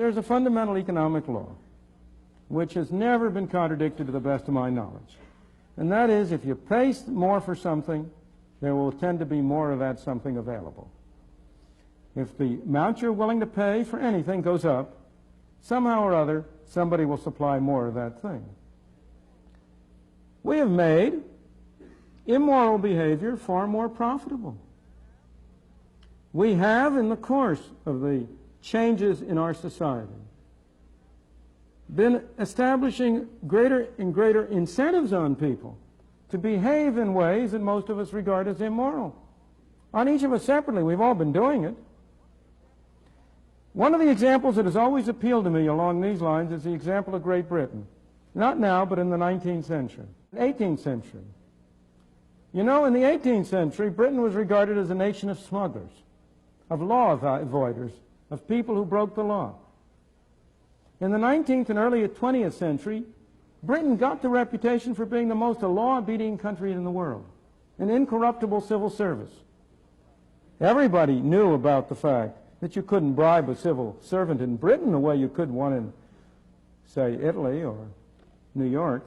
There's a fundamental economic law which has never been contradicted to the best of my knowledge. And that is, if you pay more for something, there will tend to be more of that something available. If the amount you're willing to pay for anything goes up, somehow or other, somebody will supply more of that thing. We have made immoral behavior far more profitable. We have, in the course of the changes in our society, been establishing greater and greater incentives on people to behave in ways that most of us regard as immoral. On each of us separately, we've all been doing it. One of the examples that has always appealed to me along these lines is the example of Great Britain. Not now, but in the 19th century, 18th century. You know, in the 18th century, Britain was regarded as a nation of smugglers, of law avoiders, of people who broke the law. In the 19th and early 20th century, Britain got the reputation for being the most law-obedient country in the world, an incorruptible civil service. Everybody knew about the fact that you couldn't bribe a civil servant in Britain the way you could one in, say, Italy or New York.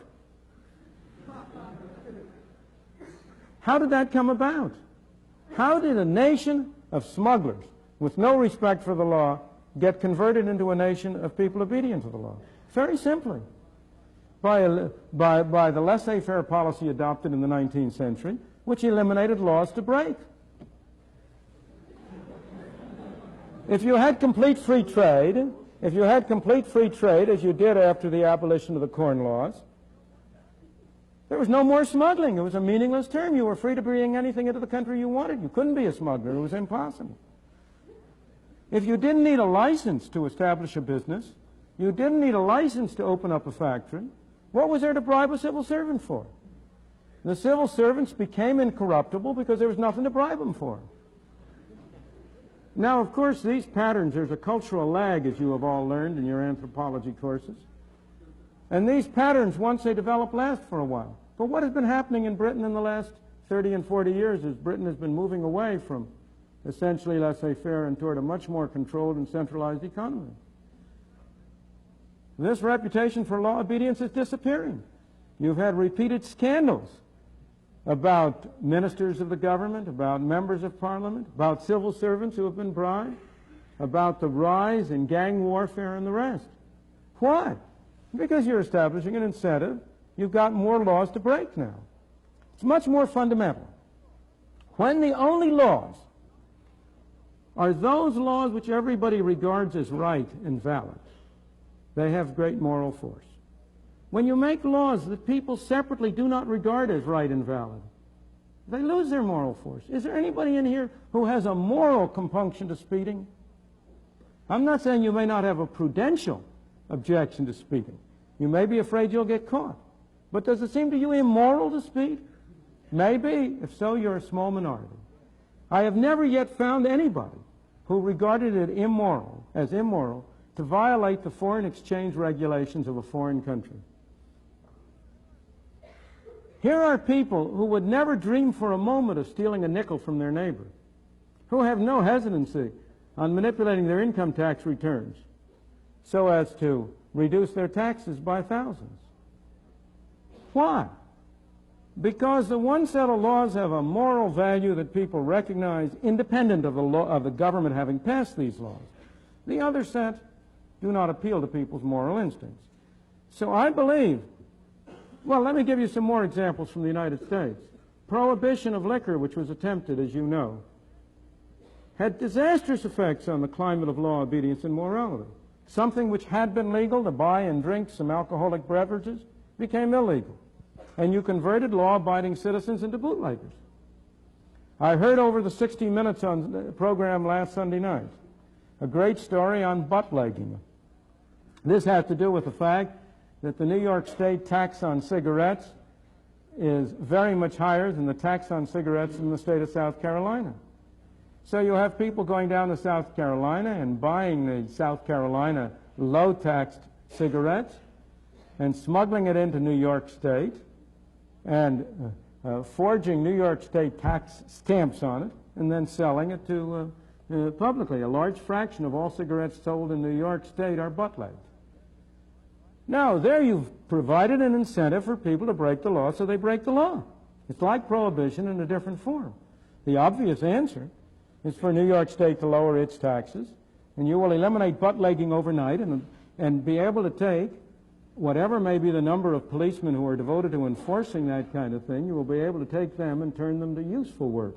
How did that come about? How did a nation of smugglers with no respect for the law get converted into a nation of people obedient to the law? Very simply, by the laissez-faire policy adopted in the 19th century, which eliminated laws to break. If you had complete free trade, as you did after the abolition of the Corn Laws, there was no more smuggling. It was a meaningless term. You were free to bring anything into the country you wanted. You couldn't be a smuggler. It was impossible. If you didn't need a license to establish a business, you didn't need a license to open up a factory, what was there to bribe a civil servant for? The civil servants became incorruptible because there was nothing to bribe them for. Now, of course, these patterns, there's a cultural lag, as you have all learned in your anthropology courses. And these patterns, once they develop, last for a while. But what has been happening in Britain in the last 30 and 40 years is Britain has been moving away from essentially laissez-faire and toward a much more controlled and centralized economy. This reputation for law obedience is disappearing. You've had repeated scandals about ministers of the government, about members of parliament, about civil servants who have been bribed, about the rise in gang warfare and the rest. Why? Because you're establishing an incentive. You've got more laws to break now. It's much more fundamental. When the only laws are those laws which everybody regards as right and valid, they have great moral force. When you make laws that people separately do not regard as right and valid, they lose their moral force. Is there anybody in here who has a moral compunction to speeding? I'm not saying you may not have a prudential objection to speeding. You may be afraid you'll get caught. But does it seem to you immoral to speed? Maybe. If so, you're a small minority. I have never yet found anybody who regarded it as immoral to violate the foreign exchange regulations of a foreign country. Here are people who would never dream for a moment of stealing a nickel from their neighbor, who have no hesitancy on manipulating their income tax returns so as to reduce their taxes by thousands. Why? Because the one set of laws have a moral value that people recognize independent of the government having passed these laws. The other set do not appeal to people's moral instincts. So I believe, well, let me give you some more examples from the United States. Prohibition of liquor, which was attempted, as you know, had disastrous effects on the climate of law, obedience, and morality. Something which had been legal, to buy and drink some alcoholic beverages, became illegal. And you converted law-abiding citizens into bootleggers. I heard over the 60 Minutes on the program last Sunday night a great story on butt-legging. This has to do with the fact that the New York State tax on cigarettes is very much higher than the tax on cigarettes in the state of South Carolina. So you have people going down to South Carolina and buying the South Carolina low-taxed cigarettes and smuggling it into New York State and forging New York State tax stamps on it and then selling it to publicly. A large fraction of all cigarettes sold in New York State are butt-legged. Now, there you've provided an incentive for people to break the law, so they break the law. It's like prohibition in a different form. The obvious answer is for New York State to lower its taxes, and you will eliminate butt-legging overnight and be able to take whatever may be the number of policemen who are devoted to enforcing that kind of thing, you will be able to take them and turn them to useful work.